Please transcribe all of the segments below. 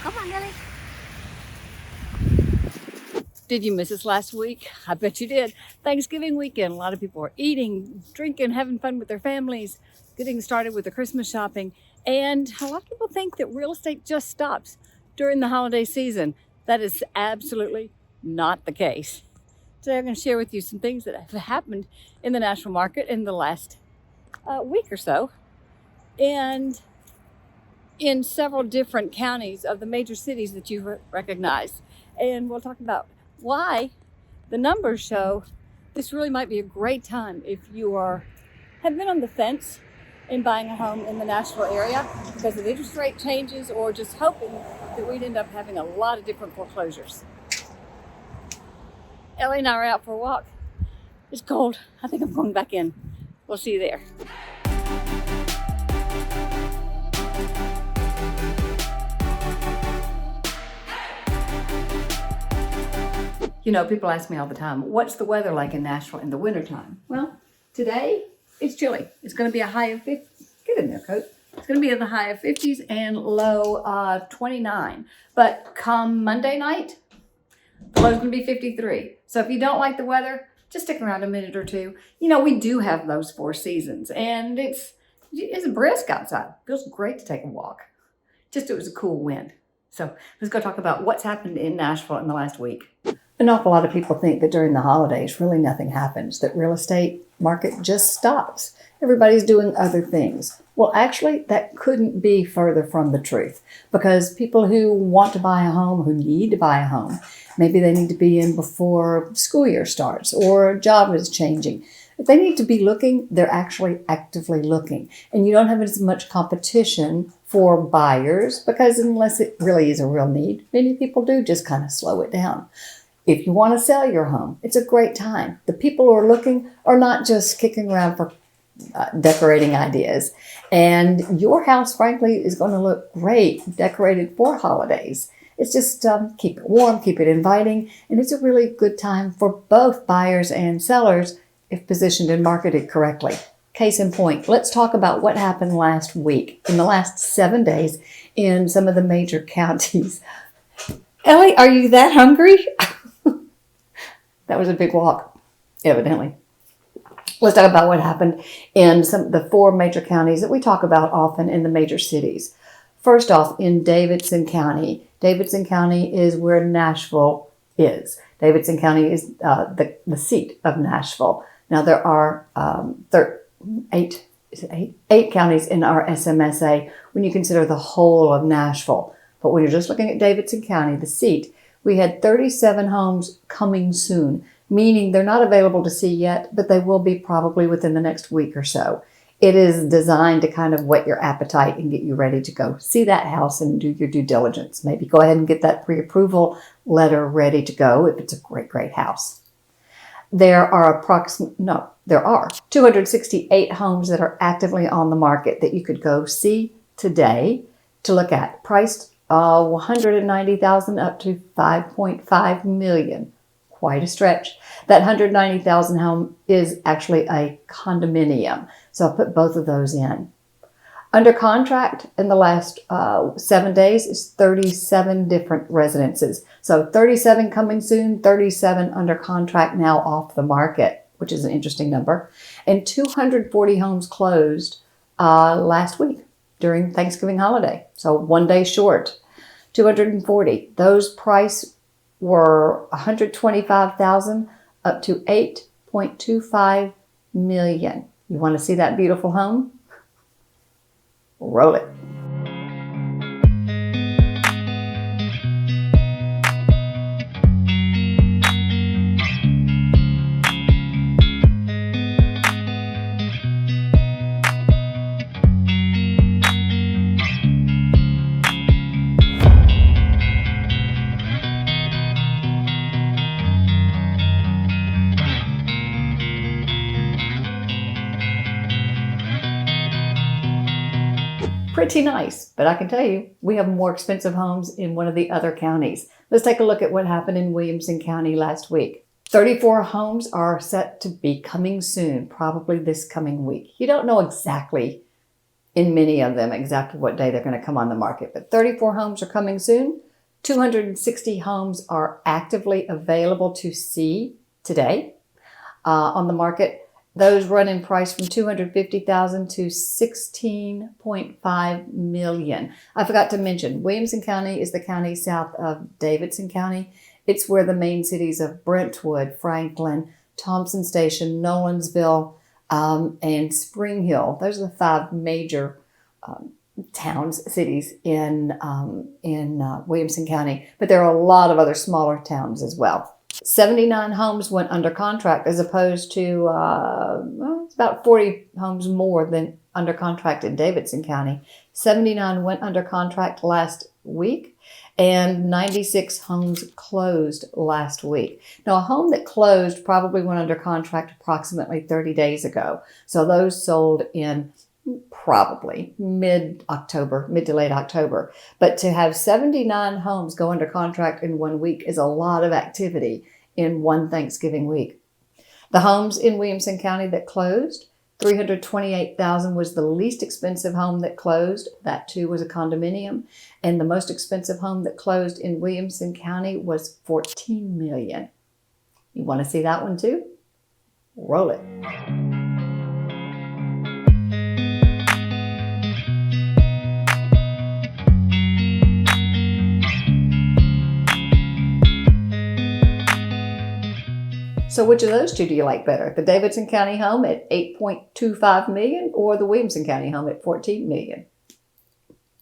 Come on, Nelly. Did you miss us last week? I bet you did. Thanksgiving weekend. A lot of people are eating, drinking, having fun with their families, getting started with the Christmas shopping. And a lot of people think that real estate just stops during the holiday season. That is absolutely not the case. Today I'm going to share with you some things that have happened in the Nashville market in the last week or so. And in several different counties of the major cities that you recognize. And we'll talk about why the numbers show this really might be a great time if you have been on the fence in buying a home in the Nashville area because of interest rate changes, or just hoping that we'd end up having a lot of different foreclosures. Ellie and I are out for a walk. It's cold. I think I'm going back in. We'll see you there. You know, people ask me all the time, what's the weather like in Nashville in the wintertime? Well, today it's chilly. It's going to be a high of 50. Get in there, coat. It's going to be in the high of 50s and low of 29. But come Monday night, the low's going to be 53. So if you don't like the weather, just stick around a minute or two. You know, we do have those 4 seasons, and it's brisk outside. It feels great to take a walk. Just it was a cool wind. So let's go talk about what's happened in Nashville in the last week. An awful lot of people think that during the holidays, really nothing happens, that real estate market just stops. Everybody's doing other things. Well, actually, that couldn't be further from the truth, because people who want to buy a home, who need to buy a home, maybe they need to be in before school year starts or a job is changing. If they need to be looking, they're actually actively looking. And you don't have as much competition for buyers, because unless it really is a real need, many people do just kind of slow it down. If you want to sell your home, it's a great time. The people who are looking are not just kicking around for decorating ideas. And your house, frankly, is going to look great decorated for holidays. It's just keep it warm, keep it inviting, and it's a really good time for both buyers and sellers if positioned and marketed correctly. Case in point, let's talk about what happened last week, in the last 7 days in some of the major counties. Ellie, are you that hungry? That was a big walk, evidently. Let's talk about what happened in some of the 4 major counties that we talk about often in the major cities. First off, in Davidson County. Davidson County is where Nashville is. Davidson County is the seat of Nashville. Now, there are 8 counties in our SMSA when you consider the whole of Nashville. But when you're just looking at Davidson County, the seat, we had 37 homes coming soon, meaning they're not available to see yet, but they will be probably within the next week or so. It is designed to kind of whet your appetite and get you ready to go see that house and do your due diligence. Maybe go ahead and get that pre-approval letter ready to go if it's a great, great house. There are 268 homes that are actively on the market that you could go see today to look at, priced $190,000 up to $5.5 million. Quite a stretch. That $190,000 home is actually a condominium. So I'll put both of those in. Under contract in the last 7 days is 37 different residences. So 37 coming soon, 37 under contract now off the market, which is an interesting number. And 240 homes closed last week during Thanksgiving holiday. So 1 day short. 240. Those price were $125,000 up to $8.25 million. You want to see that beautiful home? Roll it. Pretty nice, but I can tell you, we have more expensive homes in one of the other counties. Let's take a look at what happened in Williamson County last week. 34 homes are set to be coming soon, probably this coming week. You don't know exactly in many of them exactly what day they're going to come on the market. But 34 homes are coming soon. 260 homes are actively available to see today on the market. Those run in price from $250,000 to $16.5 million. I forgot to mention, Williamson County is the county south of Davidson County. It's where the main cities of Brentwood, Franklin, Thompson Station, Nolensville, and Spring Hill. Those are the 5 major cities in Williamson County. But there are a lot of other smaller towns as well. 79 homes went under contract as opposed to it's about 40 homes more than under contract in Davidson County. 79 went under contract last week, and 96 homes closed last week. Now, a home that closed probably went under contract approximately 30 days ago. So those sold in probably mid to late October. But to have 79 homes go under contract in 1 week is a lot of activity in one Thanksgiving week. The homes in Williamson County that closed, $328,000 was the least expensive home that closed. That too was a condominium. And the most expensive home that closed in Williamson County was $14 million. You want to see that one too? Roll it. So which of those two do you like better? The Davidson County home at $8.25 million or the Williamson County home at $14 million? A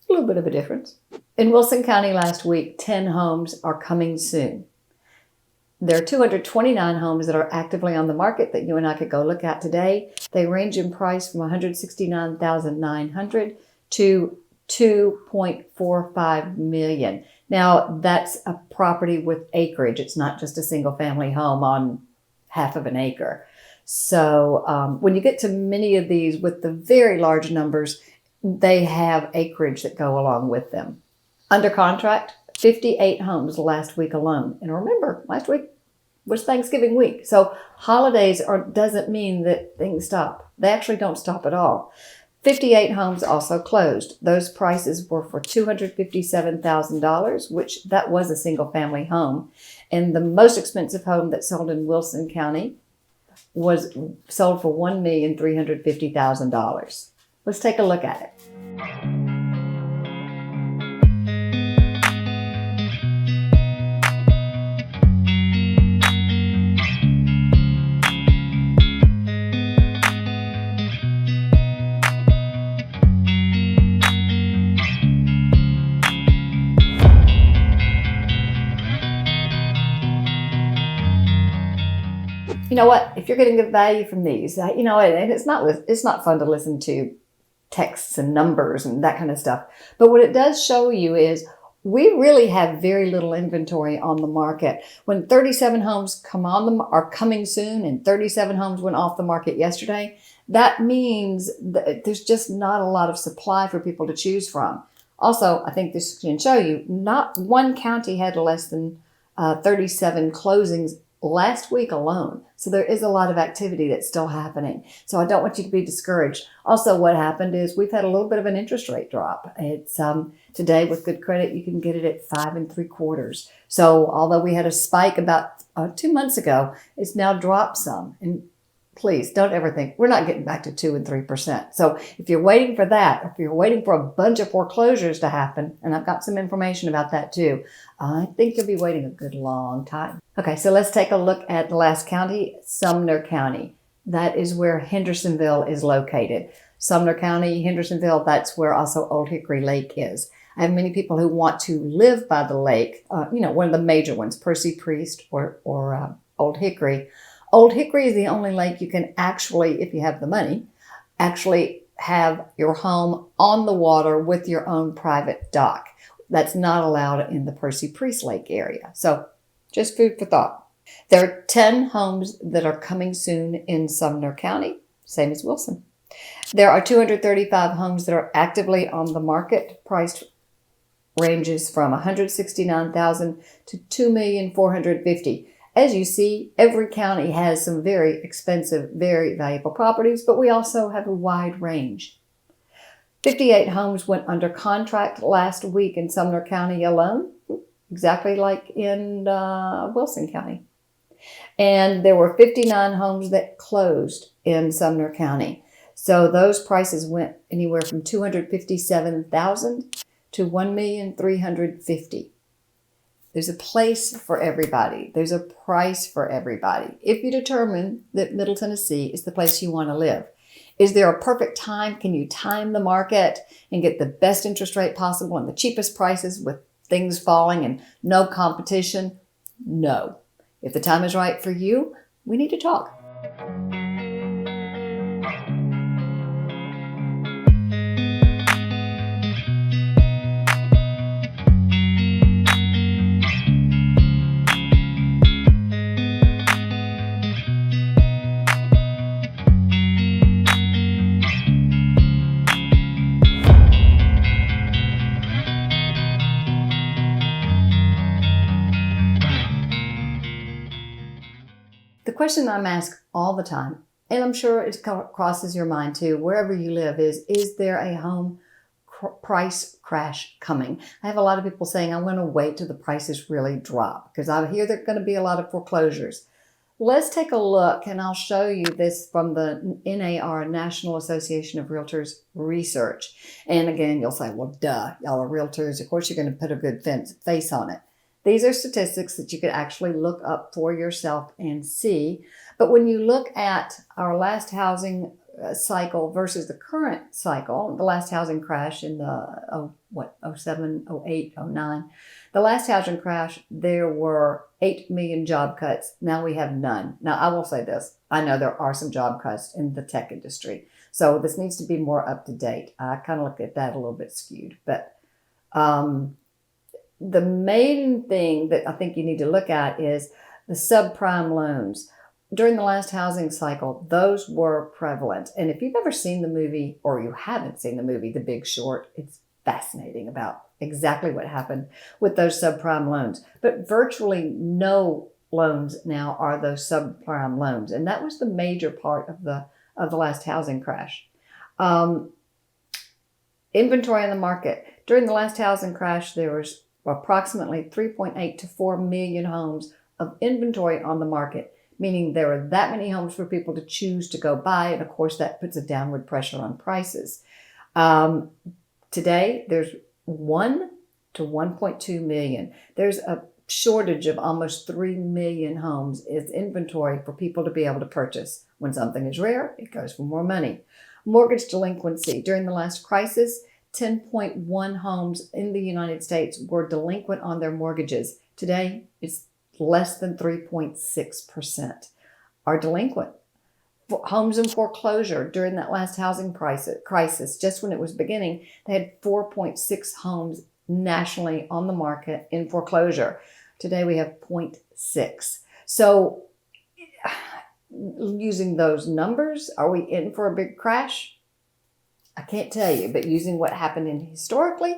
little bit of a difference. In Wilson County last week, 10 homes are coming soon. There are 229 homes that are actively on the market that you and I could go look at today. They range in price from $169,900 to $2.45 million. Now, that's a property with acreage. It's not just a single family home on half of an acre. So when you get to many of these with the very large numbers, they have acreage that go along with them. Under contract, 58 homes last week alone. And remember, last week was Thanksgiving week. So holidays doesn't mean that things stop. They actually don't stop at all. 58 homes also closed. Those prices were for $257,000, which that was a single family home. And the most expensive home that sold in Wilson County was sold for $1,350,000. Let's take a look at it. You know what? If you're getting good value from these, and it's not fun to listen to texts and numbers and that kind of stuff. But what it does show you is we really have very little inventory on the market. When 37 homes are coming soon and 37 homes went off the market yesterday, that means that there's just not a lot of supply for people to choose from. Also, I think this can show you not one county had less than 37 closings last week alone. So there is a lot of activity that's still happening. So I don't want you to be discouraged. Also, what happened is we've had a little bit of an interest rate drop. It's today with good credit, you can get it at 5 3/4. So although we had a spike about 2 months ago, it's now dropped some. And please don't ever think we're not getting back to 2 and 3%. So if you're waiting for that, if you're waiting for a bunch of foreclosures to happen, and I've got some information about that too, I think you'll be waiting a good long time. Okay, so let's take a look at the last county, Sumner County. That is where Hendersonville is located. Sumner County, Hendersonville, that's where also Old Hickory Lake is. I have many people who want to live by the lake, one of the major ones, Percy Priest or Old Hickory. Old Hickory is the only lake you can actually, if you have the money, actually have your home on the water with your own private dock. That's not allowed in the Percy Priest Lake area. So just food for thought. There are 10 homes that are coming soon in Sumner County, same as Wilson. There are 235 homes that are actively on the market. Price ranges from $169,000 to $2,450,000. As you see, every county has some very expensive, very valuable properties, but we also have a wide range. 58 homes went under contract last week in Sumner County alone, exactly like in Wilson County. And there were 59 homes that closed in Sumner County. So those prices went anywhere from $257,000 to $1,350,000. There's a place for everybody. There's a price for everybody. If you determine that Middle Tennessee is the place you want to live, is there a perfect time? Can you time the market and get the best interest rate possible and the cheapest prices with things falling and no competition? No. If the time is right for you, we need to talk. The question I'm asked all the time, and I'm sure it crosses your mind too, wherever you live, is there a home price crash coming? I have a lot of people saying, I want to wait till the prices really drop because I hear there are going to be a lot of foreclosures. Let's take a look, and I'll show you this from the NAR, National Association of Realtors research. And again, you'll say, well, duh, y'all are realtors. Of course, you're going to put a good face on it. These are statistics that you could actually look up for yourself and see. But when you look at our last housing cycle versus the current cycle, the last housing crash in the 07, 08, 09, the last housing crash, there were 8 million job cuts. Now we have none. Now, I will say this. I know there are some job cuts in the tech industry. So this needs to be more up to date. I kind of look at that a little bit skewed. But the main thing that I think you need to look at is the subprime loans. During the last housing cycle, those were prevalent. And if you've ever seen the movie, or you haven't seen the movie, The Big Short, it's fascinating about exactly what happened with those subprime loans. But virtually no loans now are those subprime loans. And that was the major part of the last housing crash. Inventory on the market. During the last housing crash, there was approximately 3.8 to 4 million homes of inventory on the market, meaning there are that many homes for people to choose to go buy. And of course, that puts a downward pressure on prices. Today, there's 1 to 1.2 million. There's a shortage of almost 3 million homes as inventory for people to be able to purchase. When something is rare, it goes for more money. Mortgage delinquency. During the last crisis, 10.1 homes in the United States were delinquent on their mortgages. Today, it's less than 3.6% are delinquent. Homes in foreclosure during that last housing crisis, just when it was beginning, they had 4.6 homes nationally on the market in foreclosure. Today, we have 0.6. So using those numbers, are we in for a big crash? I can't tell you, but using what happened historically,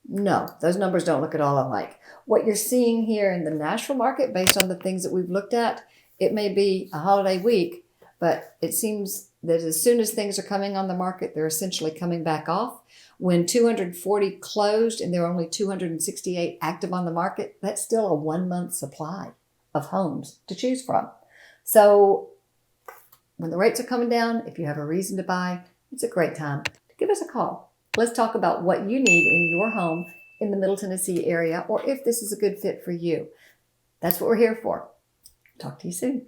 no, those numbers don't look at all alike. What you're seeing here in the Nashville market, based on the things that we've looked at, it may be a holiday week, but it seems that as soon as things are coming on the market, they're essentially coming back off. When 240 closed and there are only 268 active on the market, that's still a 1-month supply of homes to choose from. So when the rates are coming down, if you have a reason to buy, it's a great time to give us a call. Let's talk about what you need in your home in the Middle Tennessee area, or if this is a good fit for you. That's what we're here for. Talk to you soon.